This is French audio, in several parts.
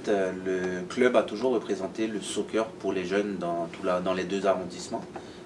fait, le club a toujours représenté le soccer pour les jeunes dans les deux arrondissements.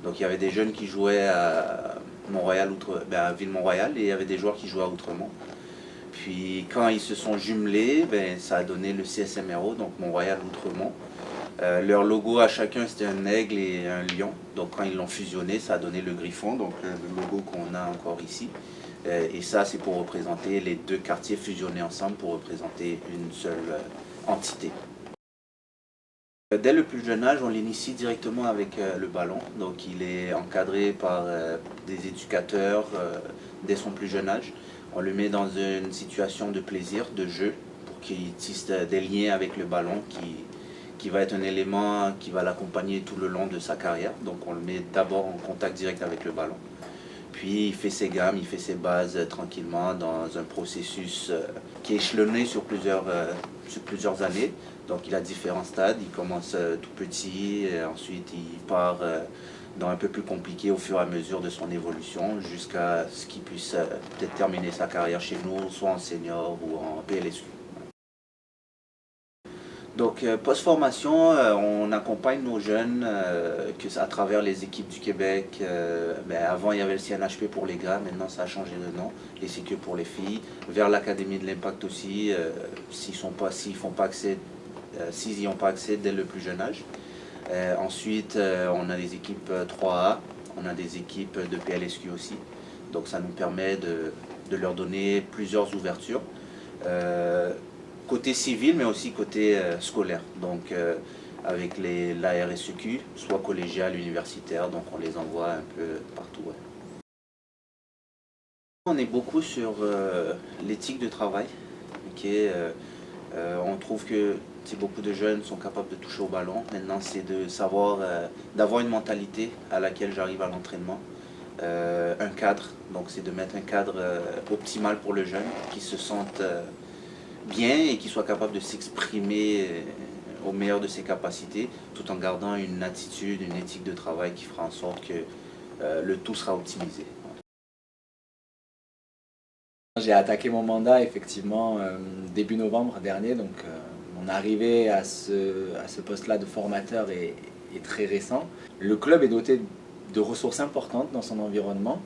Donc il y avait des jeunes qui jouaient à à Ville-Mont-Royal, et il y avait des joueurs qui jouaient à Outremont. Puis quand ils se sont jumelés, ça a donné le CSMRO, donc Mont-Royal-Outremont. Leur logo à chacun, c'était un aigle et un lion. Donc quand ils l'ont fusionné, ça a donné le griffon, donc le logo qu'on a encore ici. Et ça, c'est pour représenter les deux quartiers fusionnés ensemble, pour représenter une seule entité. Dès le plus jeune âge, on l'initie directement avec le ballon. Donc il est encadré par des éducateurs dès son plus jeune âge. On le met dans une situation de plaisir, de jeu, pour qu'il tisse des liens avec le ballon qui va être un élément qui va l'accompagner tout le long de sa carrière. Donc on le met d'abord en contact direct avec le ballon. Puis il fait ses gammes, il fait ses bases tranquillement dans un processus qui est échelonné sur plusieurs années. Donc il a différents stades, il commence tout petit, et ensuite il part dans un peu plus compliqué au fur et à mesure de son évolution, jusqu'à ce qu'il puisse peut-être terminer sa carrière chez nous, soit en senior ou en PLSQ. Donc, post-formation, on accompagne nos jeunes à travers les équipes du Québec. Avant, il y avait le CNHP pour les gars, maintenant ça a changé de nom, et c'est que pour les filles. Vers l'Académie de l'Impact aussi, s'ils n'y ont pas accès dès le plus jeune âge. Ensuite, on a des équipes 3A, on a des équipes de PLSQ aussi. Donc ça nous permet de leur donner plusieurs ouvertures. Côté civil, mais aussi côté scolaire. Donc avec la RSEQ, soit collégiale, universitaire, donc on les envoie un peu partout. Ouais. On est beaucoup sur l'éthique de travail. On trouve que beaucoup de jeunes sont capables de toucher au ballon. Maintenant, c'est de savoir, d'avoir une mentalité à laquelle j'arrive à l'entraînement. Un cadre, donc c'est de mettre un cadre optimal pour le jeune, qui se sente bien et qui soit capable de s'exprimer au meilleur de ses capacités, tout en gardant une attitude, une éthique de travail qui fera en sorte que le tout sera optimisé. J'ai attaqué mon mandat effectivement début novembre dernier, donc mon arrivée à ce poste-là de formateur est très récent. Le club est doté de ressources importantes dans son environnement,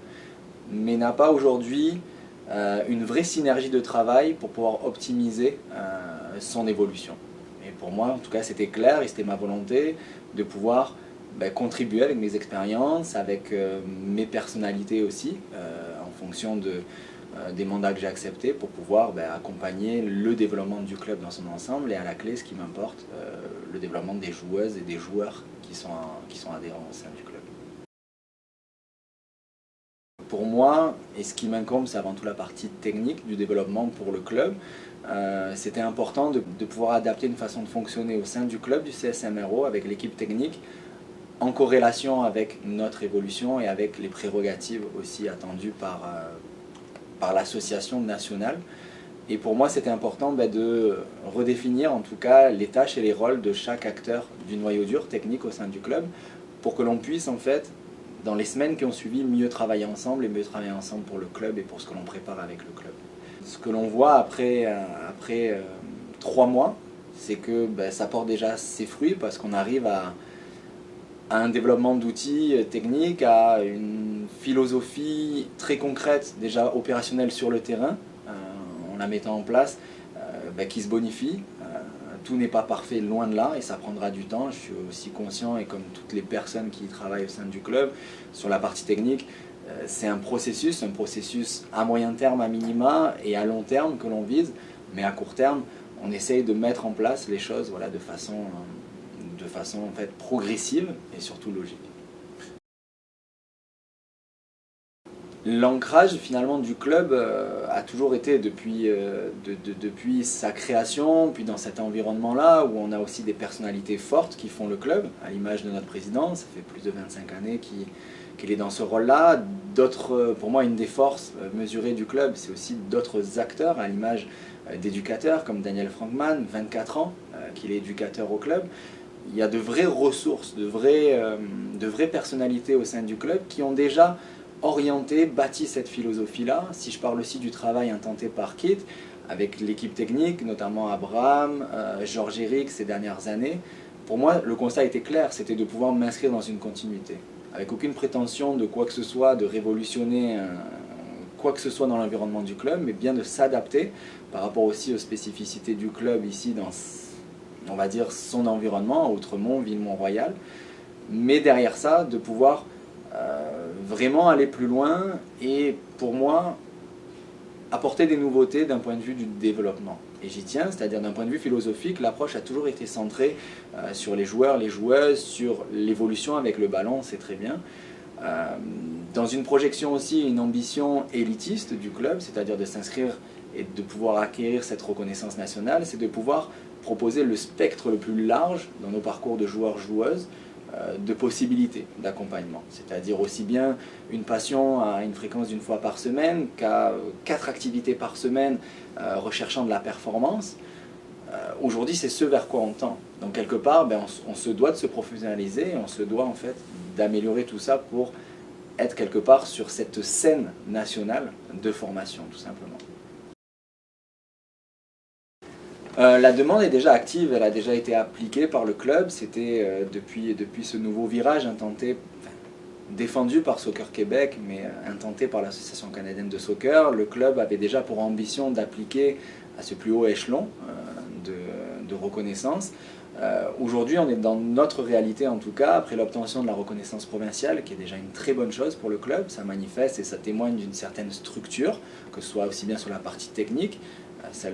mais n'a pas aujourd'hui une vraie synergie de travail pour pouvoir optimiser son évolution. Et pour moi, en tout cas, c'était clair et c'était ma volonté de pouvoir contribuer avec mes expériences, avec mes personnalités aussi, en fonction des mandats que j'ai acceptés, pour pouvoir accompagner le développement du club dans son ensemble, et à la clé, ce qui m'importe, le développement des joueuses et des joueurs qui sont adhérents au sein du club. Pour moi, et ce qui m'incombe, c'est avant tout la partie technique du développement pour le club. C'était important de pouvoir adapter une façon de fonctionner au sein du club, du CSMRO, avec l'équipe technique, en corrélation avec notre évolution et avec les prérogatives aussi attendues par l'association nationale. Et pour moi, c'était important de redéfinir en tout cas les tâches et les rôles de chaque acteur du noyau dur technique au sein du club, pour que l'on puisse en fait, dans les semaines qui ont suivi, mieux travailler ensemble et mieux travailler ensemble pour le club et pour ce que l'on prépare avec le club. Ce que l'on voit après 3 mois, c'est que ça porte déjà ses fruits, parce qu'on arrive à un développement d'outils techniques, à une philosophie très concrète, déjà opérationnelle sur le terrain, en la mettant en place, qui se bonifie. Tout n'est pas parfait, loin de là, et ça prendra du temps. Je suis aussi conscient, et comme toutes les personnes qui travaillent au sein du club, sur la partie technique, c'est un processus à moyen terme à minima, et à long terme que l'on vise, mais à court terme, on essaye de mettre en place les choses de façon en fait progressive et surtout logique. L'ancrage finalement du club a toujours été depuis sa création, puis dans cet environnement-là où on a aussi des personnalités fortes qui font le club, à l'image de notre président. Ça fait plus de 25 années qu'il est dans ce rôle-là. Pour moi, une des forces mesurées du club, c'est aussi d'autres acteurs, à l'image d'éducateurs comme Daniel Frankman, 24 ans, qu'il est éducateur au club. Il y a de vraies ressources, de vraies personnalités au sein du club qui ont déjà orienté, bâti cette philosophie-là. Si je parle aussi du travail intenté par Kit, avec l'équipe technique, notamment Abraham, Georges-Éric ces dernières années, pour moi, le constat était clair, c'était de pouvoir m'inscrire dans une continuité, avec aucune prétention de quoi que ce soit, de révolutionner quoi que ce soit dans l'environnement du club, mais bien de s'adapter par rapport aussi aux spécificités du club ici dans, on va dire, son environnement, Outremont, Villemont-Royal, mais derrière ça, de pouvoir vraiment aller plus loin et, pour moi, apporter des nouveautés d'un point de vue du développement. Et j'y tiens, c'est-à-dire d'un point de vue philosophique, l'approche a toujours été centrée sur les joueurs, les joueuses, sur l'évolution avec le ballon, c'est très bien. Dans une projection aussi, une ambition élitiste du club, c'est-à-dire de s'inscrire et de pouvoir acquérir cette reconnaissance nationale, c'est de pouvoir proposer le spectre le plus large dans nos parcours de joueurs-joueuses, de possibilités d'accompagnement, c'est-à-dire aussi bien une passion à une fréquence d'une fois par semaine qu'à 4 activités par semaine recherchant de la performance. Aujourd'hui, c'est ce vers quoi on tend. Donc quelque part, on se doit de se professionnaliser, on se doit en fait d'améliorer tout ça pour être quelque part sur cette scène nationale de formation, tout simplement. La demande est déjà active, elle a déjà été appliquée par le club. C'était depuis ce nouveau virage défendu par Soccer Québec, mais intenté par l'Association canadienne de soccer. Le club avait déjà pour ambition d'appliquer à ce plus haut échelon de reconnaissance. Aujourd'hui, on est dans notre réalité en tout cas, après l'obtention de la reconnaissance provinciale, qui est déjà une très bonne chose pour le club. Ça manifeste et ça témoigne d'une certaine structure, que ce soit aussi bien sur la partie technique, celle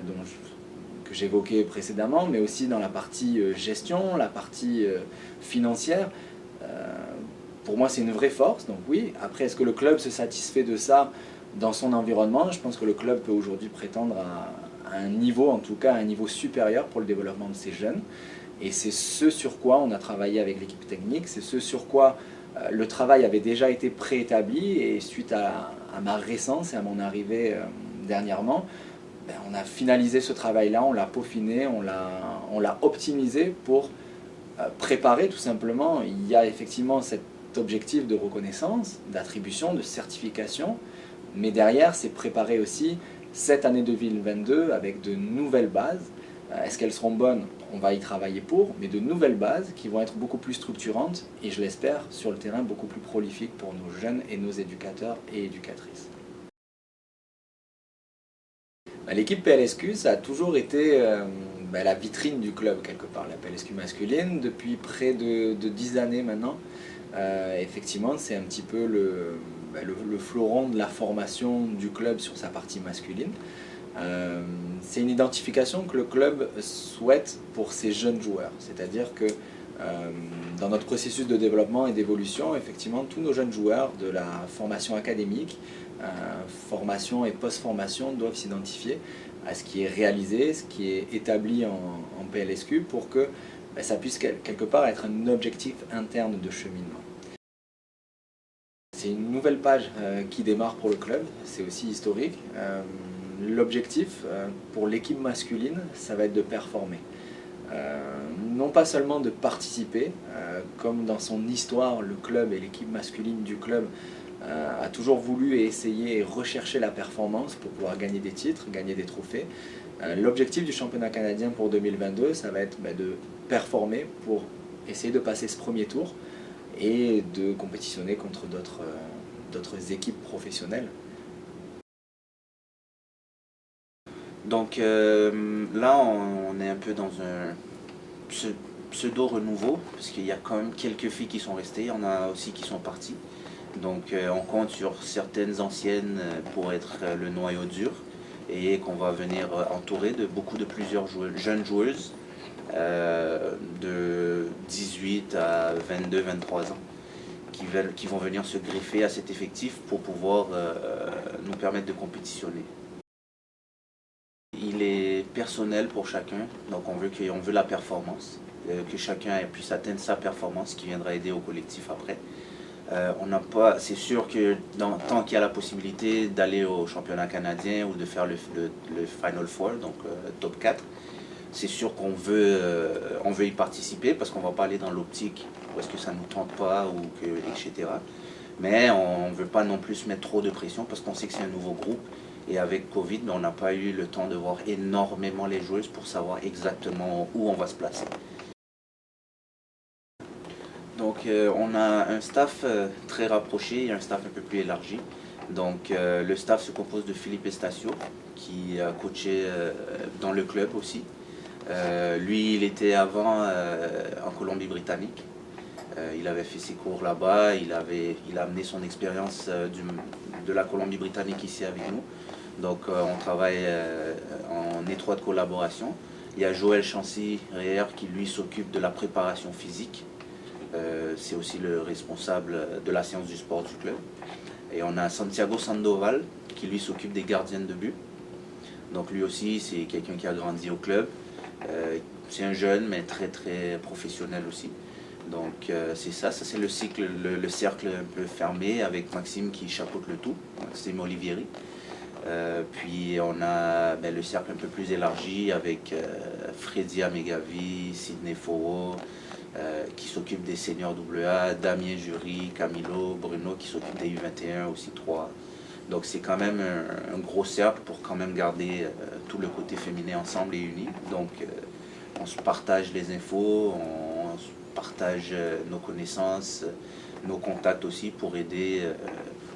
que j'évoquais précédemment, mais aussi dans la partie gestion, la partie financière. Pour moi, c'est une vraie force. Donc oui, après, est-ce que le club se satisfait de ça dans son environnement? Je pense que le club peut aujourd'hui prétendre à un niveau, en tout cas à un niveau supérieur pour le développement de ces jeunes. Et c'est ce sur quoi on a travaillé avec l'équipe technique, c'est ce sur quoi le travail avait déjà été préétabli. Et suite à ma récence et à mon arrivée dernièrement, on a finalisé ce travail-là, on l'a peaufiné, on l'a optimisé pour préparer tout simplement. Il y a effectivement cet objectif de reconnaissance, d'attribution, de certification, mais derrière, c'est préparer aussi cette année 2022 avec de nouvelles bases. Est-ce qu'elles seront bonnes? On va y travailler pour, mais de nouvelles bases qui vont être beaucoup plus structurantes et, je l'espère, sur le terrain beaucoup plus prolifiques pour nos jeunes et nos éducateurs et éducatrices. L'équipe PLSQ, ça a toujours été la vitrine du club quelque part, la PLSQ masculine, depuis près de 10 années maintenant. Effectivement, c'est un petit peu le fleuron de la formation du club sur sa partie masculine. C'est une identification que le club souhaite pour ses jeunes joueurs, c'est-à-dire que dans notre processus de développement et d'évolution, effectivement, tous nos jeunes joueurs de la formation académique, formation et post-formation doivent s'identifier à ce qui est réalisé, ce qui est établi en PLSQ pour que ça puisse quelque part être un objectif interne de cheminement. C'est une nouvelle page qui démarre pour le club, c'est aussi historique. L'objectif pour l'équipe masculine, ça va être de performer. Non pas seulement de participer, comme dans son histoire, le club et l'équipe masculine du club a toujours voulu et essayé et recherché la performance pour pouvoir gagner des titres, gagner des trophées. L'objectif du championnat canadien pour 2022, ça va être de performer pour essayer de passer ce premier tour et de compétitionner contre d'autres équipes professionnelles. Donc là, on est un peu dans un pseudo-renouveau, parce qu'il y a quand même quelques filles qui sont restées, il y en a aussi qui sont parties. Donc on compte sur certaines anciennes pour être le noyau dur et qu'on va venir entourer de plusieurs jeunes joueuses de 18 à 22, 23 ans qui vont venir se greffer à cet effectif pour pouvoir nous permettre de compétitionner. Il est personnel pour chacun, donc on veut la performance, que chacun puisse atteindre sa performance qui viendra aider au collectif après. C'est sûr que tant qu'il y a la possibilité d'aller au championnat canadien ou de faire le Final Four, donc top 4, c'est sûr qu'on veut y participer parce qu'on ne va pas aller dans l'optique où est-ce que ça ne nous tente pas, etc. Mais on ne veut pas non plus mettre trop de pression parce qu'on sait que c'est un nouveau groupe Et avec Covid, on n'a pas eu le temps de voir énormément les joueuses pour savoir exactement où on va se placer. Donc on a un staff très rapproché et un staff un peu plus élargi. Donc le staff se compose de Philippe Estacio, qui a coaché dans le club aussi. Lui, il était avant en Colombie-Britannique. Il avait fait ses cours là-bas, il a amené son expérience de la Colombie-Britannique ici avec nous. Donc on travaille en étroite collaboration. Il y a Joël Chancy-Réer qui lui s'occupe de la préparation physique. C'est aussi le responsable de la science du sport du club. Et on a Santiago Sandoval qui lui s'occupe des gardiennes de but. Donc lui aussi c'est quelqu'un qui a grandi au club. C'est un jeune mais très très professionnel aussi. Donc c'est ça c'est le cycle, le cercle un peu fermé avec Maxime qui chapeaute le tout, Maxime Olivieri. Puis on a le cercle un peu plus élargi avec Freddy Amegavi, Sidney Foro, qui s'occupe des seniors AA, Damien Jury, Camilo, Bruno qui s'occupe des U21 aussi 3. Donc c'est quand même un gros cercle pour quand même garder tout le côté féminin ensemble et uni. Donc on se partage les infos, on se partage nos connaissances, nos contacts aussi pour aider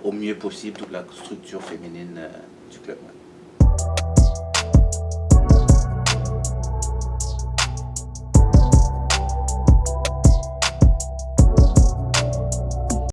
au mieux possible toute la structure féminine du club.